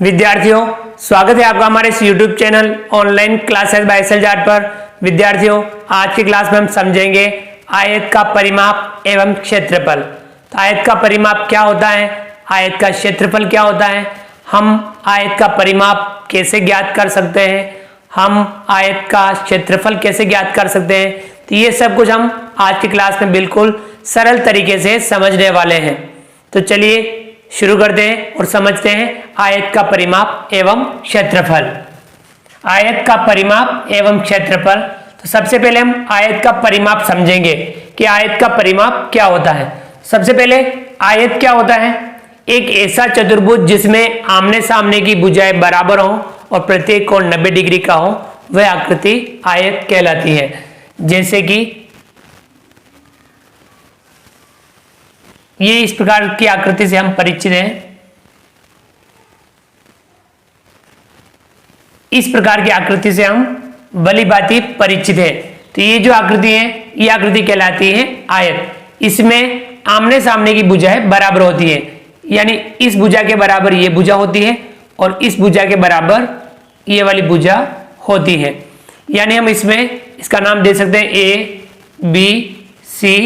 विद्यार्थियों, स्वागत है आपका हमारे इस YouTube channel online classes by SL पर। विद्यार्थियों, आज की क्लास में हम समझेंगे आयत का परिमाप एवं क्षेत्रफल। तो आयत का परिमाप क्या होता है, आयत का क्षेत्रफल क्या होता है, हम आयत का परिमाप कैसे ज्ञात कर सकते हैं, हम आयत का क्षेत्रफल कैसे ज्ञात कर सकते हैं। तो ये सब कुछ हम आज की क्लास में बिल्कुल सरल तरीके से समझने वाले हैं। तो चलिए शुरू करते हैं और समझते हैं आयत का परिमाप एवं क्षेत्रफल। आयत का परिमाप एवं क्षेत्रफल। तो सबसे पहले हम आयत का परिमाप समझेंगे कि आयत का परिमाप क्या होता है। सबसे पहले आयत क्या होता है, एक ऐसा चतुर्भुज जिसमें आमने सामने की भुजाएं बराबर हों और प्रत्येक कोण 90 डिग्री का हो, वह आकृति आयत कहलाती है। जैसे कि ये इस प्रकार की आकृति से हम परिचित हैं। इस प्रकार की आकृति से हम भली भांति परिचित हैं। तो ये जो आकृति है, ये आकृति कहलाती है आयत। इसमें आमने सामने की भुजाएं बराबर होती है, यानी इस भुजा के बराबर ये भुजा होती है और इस भुजा के बराबर ये वाली भुजा होती है। यानी हम इसमें इसका नाम दे सकते हैं ए बी सी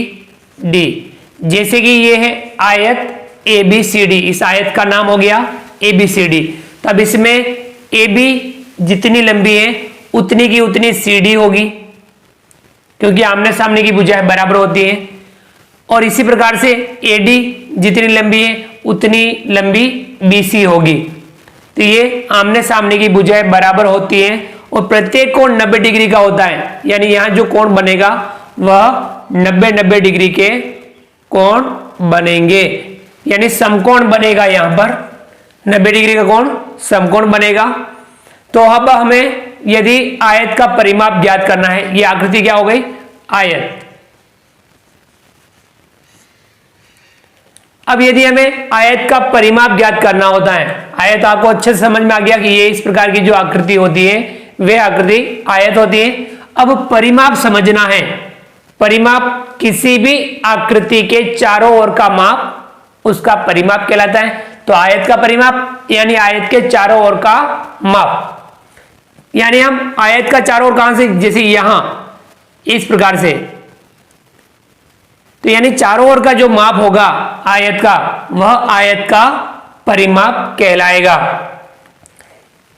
डी। जैसे कि ये है आयत ए बी सी डी, इस आयत का नाम हो गया ए बी सी डी। तब इसमें ए बी जितनी लंबी है उतनी की उतनी सी डी होगी, क्योंकि आमने सामने की भुजाएं बराबर होती है। और इसी प्रकार से ए डी जितनी लंबी है उतनी लंबी बी सी होगी। तो ये आमने सामने की भुजाएं बराबर होती हैं और प्रत्येक कोण 90 डिग्री का होता है, यानी यहाँ जो कोण बनेगा वह 90 डिग्री के कोण बनेंगे, यानी समकोण बनेगा। यहां पर 90 डिग्री का कोण समकोण बनेगा। तो अब हमें यदि आयत का परिमाप ज्ञात करना है, ये आकृति क्या हो गई, आयत। अब यदि हमें आयत का परिमाप ज्ञात करना होता है, आयत आपको अच्छे से समझ में आ गया कि ये इस प्रकार की जो आकृति होती है वह आकृति आयत होती है। अब परिमाप समझना है। परिमाप किसी भी आकृति के चारों ओर का माप उसका परिमाप कहलाता है। तो आयत का परिमाप यानी आयत के चारों ओर का माप, यानी हम आयत का चारों ओर कहां से, जैसे यहां इस प्रकार से, तो यानी चारों ओर का जो माप होगा आयत का, वह आयत का परिमाप कहलाएगा।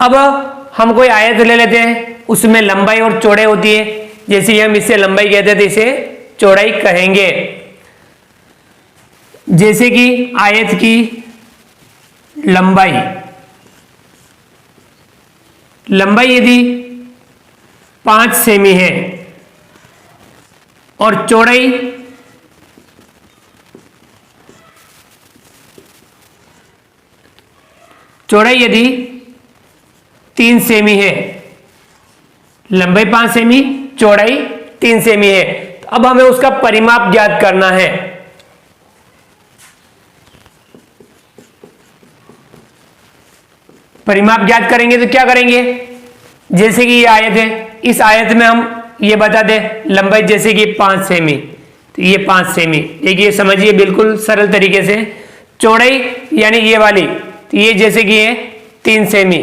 अब हम कोई आयत ले लेते हैं, उसमें लंबाई और चौड़ाई होती है। जैसे हम इससे लंबाई कहते थे, इसे चौड़ाई कहेंगे। जैसे कि आयत की लंबाई यदि 5 सेमी है और चौड़ाई यदि 3 सेमी है, लंबाई 5 सेमी, चौड़ाई 3 सेमी है, तो अब हमें उसका परिमाप ज्ञात करना है। परिमाप ज्ञात करेंगे तो क्या करेंगे, जैसे कि ये आयत है, इस आयत में हम ये बता दें लंबाई जैसे कि 5 सेमी, तो ये 5 सेमी, देखिए समझिए बिल्कुल सरल तरीके से। चौड़ाई यानी ये वाली, तो ये जैसे कि ये 3 सेमी,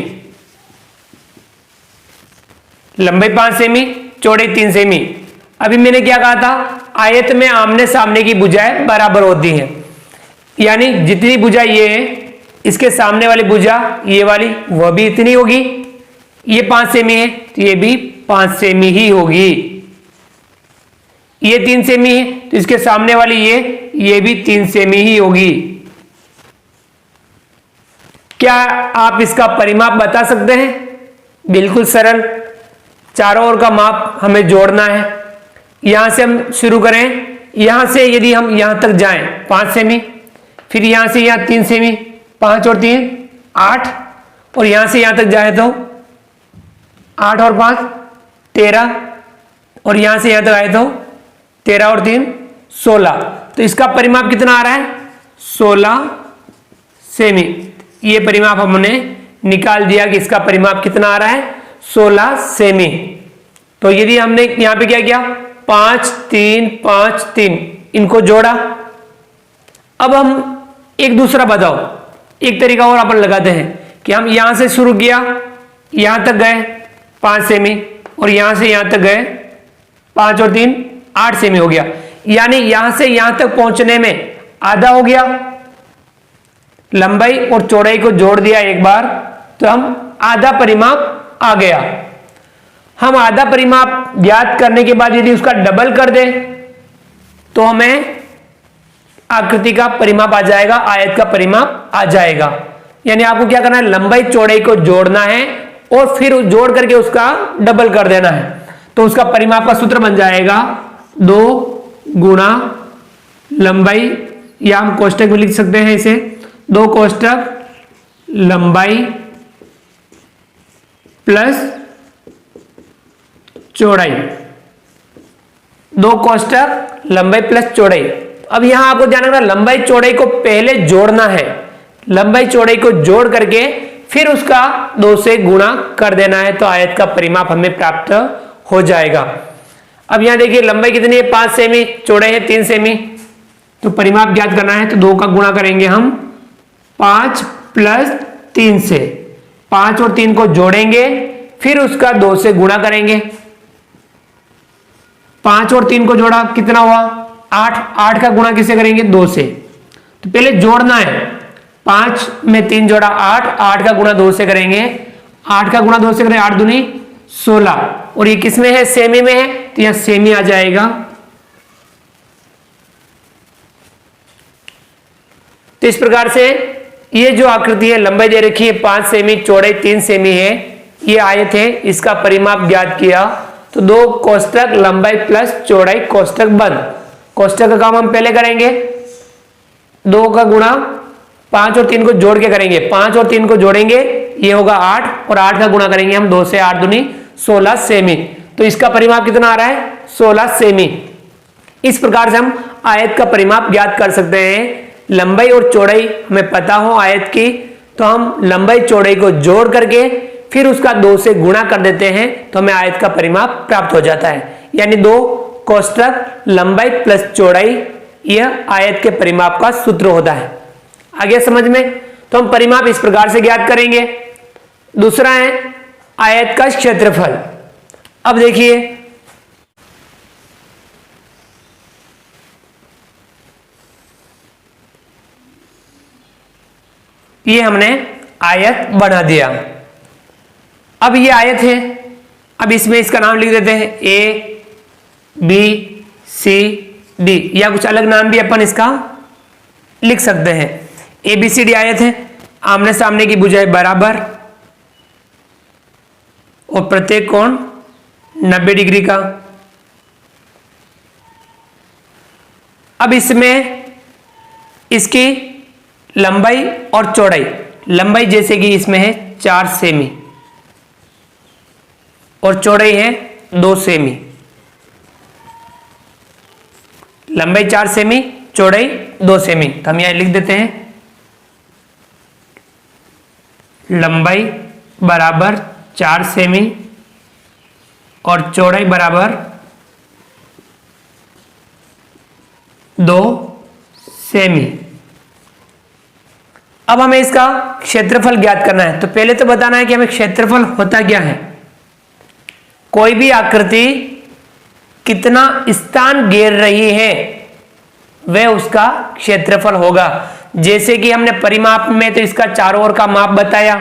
लंबाई 5 सेमी, चौड़ाई 3 सेमी। अभी मैंने क्या कहा था, आयत में आमने सामने की भुजाएं बराबर होती हैं, यानी जितनी भुजा ये है, इसके सामने वाली भुजा ये वाली, वह भी इतनी होगी। ये 5 सेमी है तो ये भी 5 सेमी ही होगी। ये 3 सेमी है तो इसके सामने वाली ये भी 3 सेमी ही होगी। क्या आप इसका परिमाप बता सकते हैं? बिल्कुल सरल, चारों ओर का माप हमें जोड़ना है। यहां से हम शुरू करें, यहां से यदि हम यहां तक जाएं 5 सेमी, फिर यहां से यहां 3 सेमी, 5 और 3 8, और यहां से यहां तक जाए तो 8 और 5 13, और यहां से यहां तक आए तो 13 और 3 16। तो इसका परिमाप कितना आ रहा है, 16 सेमी। ये परिमाप हमने निकाल दिया कि इसका परिमाप कितना आ रहा है, 16 सेमी। तो यदि हमने यहां पे क्या किया, 5 3 5 3, इनको जोड़ा। अब हम एक दूसरा बताओ, एक तरीका और अपन लगाते हैं कि हम यहां से शुरू किया, यहां तक गए 5 सेमी, और यहां से यहां तक गए 5 और 3 8 सेमी हो गया, यानी यहां से यहां तक पहुंचने में आधा हो गया। लंबाई और चौड़ाई को जोड़ दिया एक बार तो हम आधा परिमाप आ गया। हम आधा परिमाप ज्ञात करने के बाद यदि उसका डबल कर दें तो हमें आकृति का परिमाप आ जाएगा, आयत का परिमाप आ जाएगा। यानी आपको क्या करना है, लंबाई चौड़ाई को जोड़ना है और फिर जोड़ करके उसका डबल कर देना है, तो उसका परिमाप का सूत्र बन जाएगा 2 गुणा लंबाई, या हम कोष्टक में लिख सकते हैं इसे 2 कोष्टक लंबाई प्लस चौड़ाई, 2 कोष्टक लंबाई प्लस चौड़ाई। अब यहां आपको ध्यान रखना, लंबाई चौड़ाई को पहले जोड़ना है, लंबाई चौड़ाई को जोड़ करके फिर उसका 2 से गुणा कर देना है, तो आयत का परिमाप हमें प्राप्त हो जाएगा। अब यहां देखिए लंबाई कितनी है 5 सेमी, चौड़ाई है 3 सेमी, तो परिमाप ज्ञात करना है तो 2 का गुणा करेंगे हम 5 प्लस 3 से, 5 और 3 को जोड़ेंगे फिर उसका 2 से गुणा करेंगे। 5 और 3 को जोड़ा कितना हुआ 8, 8 का गुणा किससे करेंगे 2 से, तो पहले जोड़ना है, 5 में 3 जोड़ा 8, 8 का गुणा 2 से करेंगे, 8 का गुणा 2 से करेंगे 8 दूनी 16, और ये किसमें है सेमी में है, तो यहां सेमी आ जाएगा। तो इस प्रकार से ये जो आकृति है, लंबाई दे रखी है 5 सेमी, चौड़ाई 3 सेमी है, ये आयत है, इसका परिमाप ज्ञात किया तो 2 कोष्टक लंबाई प्लस चौड़ाई कोष्टक बंद। कोष्टक का काम हम पहले करेंगे, 2 का गुणा 5 और 3 को जोड़ के करेंगे, 5 और 3 को जोड़ेंगे ये होगा 8, और 8 का गुणा करेंगे हम 2 से, 8 दूनी 16 सेमी, तो इसका परिमाप कितना आ रहा है 16 सेमी। इस प्रकार से हम आयत का परिमाप ज्ञात कर सकते हैं। लंबाई और चौड़ाई हमें पता हो आयत की, तो हम लंबाई चौड़ाई को जोड़ करके फिर उसका 2 से गुणा कर देते हैं तो हमें आयत का परिमाप प्राप्त हो जाता है। यानी 2 कोष्टक लंबाई प्लस चौड़ाई, यह आयत के परिमाप का सूत्र होता है। आगे समझ में, तो हम परिमाप इस प्रकार से ज्ञात करेंगे। दूसरा है आयत का क्षेत्रफल। अब देखिए ये हमने आयत बना दिया। अब ये आयत है, अब इसमें इसका नाम लिख देते हैं ए बी सी डी, या कुछ अलग नाम भी अपन इसका लिख सकते हैं। ए बी सी डी आयत है, आमने सामने की भुजाएं बराबर और प्रत्येक कोण 90 डिग्री का। अब इसमें इसकी लंबाई और चौड़ाई, लंबाई जैसे कि इसमें है 4 सेमी और चौड़ाई है 2 सेमी, लंबाई 4 सेमी चौड़ाई 2 सेमी, तो हम यहां लिख देते हैं लंबाई बराबर 4 सेमी और चौड़ाई बराबर 2 सेमी। अब हमें इसका क्षेत्रफल ज्ञात करना है, तो पहले तो बताना है कि हमें क्षेत्रफल होता क्या है। कोई भी आकृति कितना स्थान घेर रही है वह उसका क्षेत्रफल होगा। जैसे कि हमने परिमाप में तो इसका चारों ओर का माप बताया,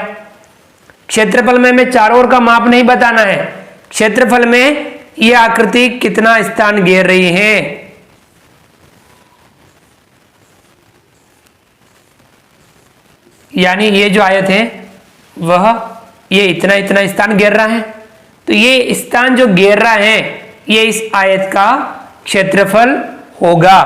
क्षेत्रफल में हमें चारों ओर का माप नहीं बताना है, क्षेत्रफल में यह आकृति कितना स्थान घेर रही है। यानी ये जो आयत है वह ये इतना इतना स्थान घेर रहा है, तो ये स्थान जो घेर रहा है ये इस आयत का क्षेत्रफल होगा।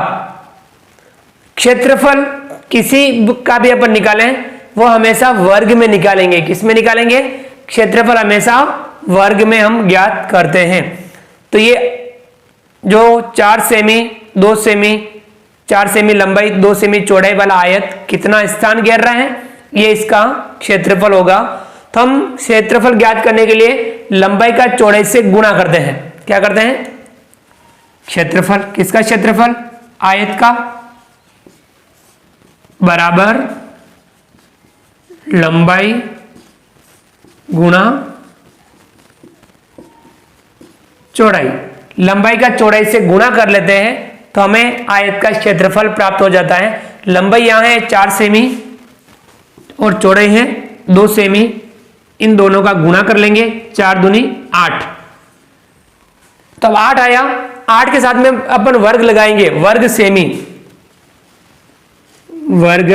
क्षेत्रफल किसी का भी अपन निकालें वो हमेशा वर्ग में निकालेंगे। किस में निकालेंगे? क्षेत्रफल हमेशा वर्ग में हम ज्ञात करते हैं। तो ये जो 4 सेमी 2 सेमी 4 सेमी लंबाई 2 सेमी चौड़ाई वाला आयत कितना स्थान घेर रहा है, ये इसका क्षेत्रफल होगा। तो हम क्षेत्रफल ज्ञात करने के लिए लंबाई का चौड़ाई से गुणा करते हैं। क्या करते हैं? क्षेत्रफल, किसका क्षेत्रफल? आयत का, बराबर लंबाई गुणा चौड़ाई। लंबाई का चौड़ाई से गुणा कर लेते हैं तो हमें आयत का क्षेत्रफल प्राप्त हो जाता है। लंबाई यहां है 4 सेमी और चौड़ाई है 2 सेमी। इन दोनों का गुणा कर लेंगे, 4 दूनी 8। तब 8 आया। 8 के साथ में अपन वर्ग लगाएंगे, वर्ग सेमी, वर्ग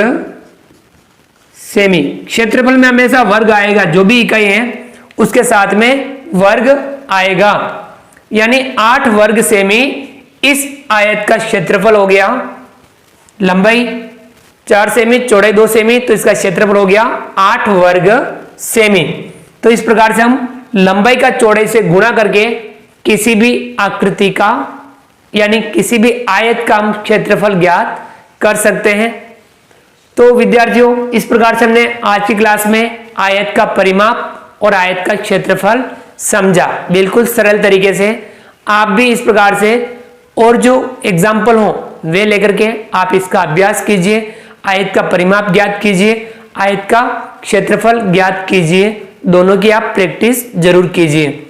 सेमी। क्षेत्रफल में हमेशा वर्ग आएगा, जो भी इकाई है उसके साथ में वर्ग आएगा, यानी 8 वर्ग सेमी इस आयत का क्षेत्रफल हो गया। लंबाई 4 सेमी, चौड़ाई 2 सेमी, तो इसका क्षेत्रफल हो गया 8 वर्ग सेमी। तो इस प्रकार से हम लंबाई का चौड़ाई से गुणा करके किसी भी आकृति का यानी किसी भी आयत का हम क्षेत्रफल ज्ञात कर सकते हैं। तो विद्यार्थियों, इस प्रकार से हमने आज की क्लास में आयत का परिमाप और आयत का क्षेत्रफल समझा, बिल्कुल सरल तरीके से। आप भी इस प्रकार से और जो एग्जाम्पल हो वे लेकर के आप इसका अभ्यास कीजिए, आयत का परिमाप ज्ञात कीजिए, आयत का क्षेत्रफल ज्ञात कीजिए, दोनों की आप प्रैक्टिस जरूर कीजिए।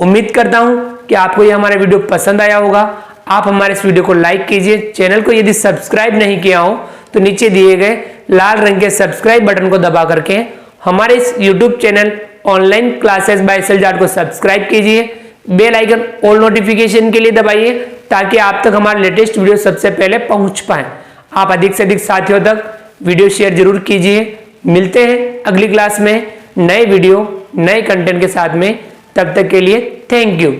उम्मीद करता हूं कि आपको यह हमारा वीडियो पसंद आया होगा। आप हमारे इस वीडियो को लाइक कीजिए। चैनल को यदि सब्सक्राइब नहीं किया हो तो नीचे दिए गए लाल रंग के सब्सक्राइब बटन को दबा करके हमारे इस YouTube channel online classes by self को सब्सक्राइब कीजिए। बेल आइकन ऑल नोटिफिकेशन के लिए दबाइए ताकि आप तक हमारे लेटेस्ट वीडियो सबसे पहले पहुंच पाए। आप अधिक से अधिक साथियों तक वीडियो शेयर जरूर कीजिए। मिलते हैं अगली क्लास में नए वीडियो नए कंटेंट के साथ में। तब तक के लिए थैंक यू।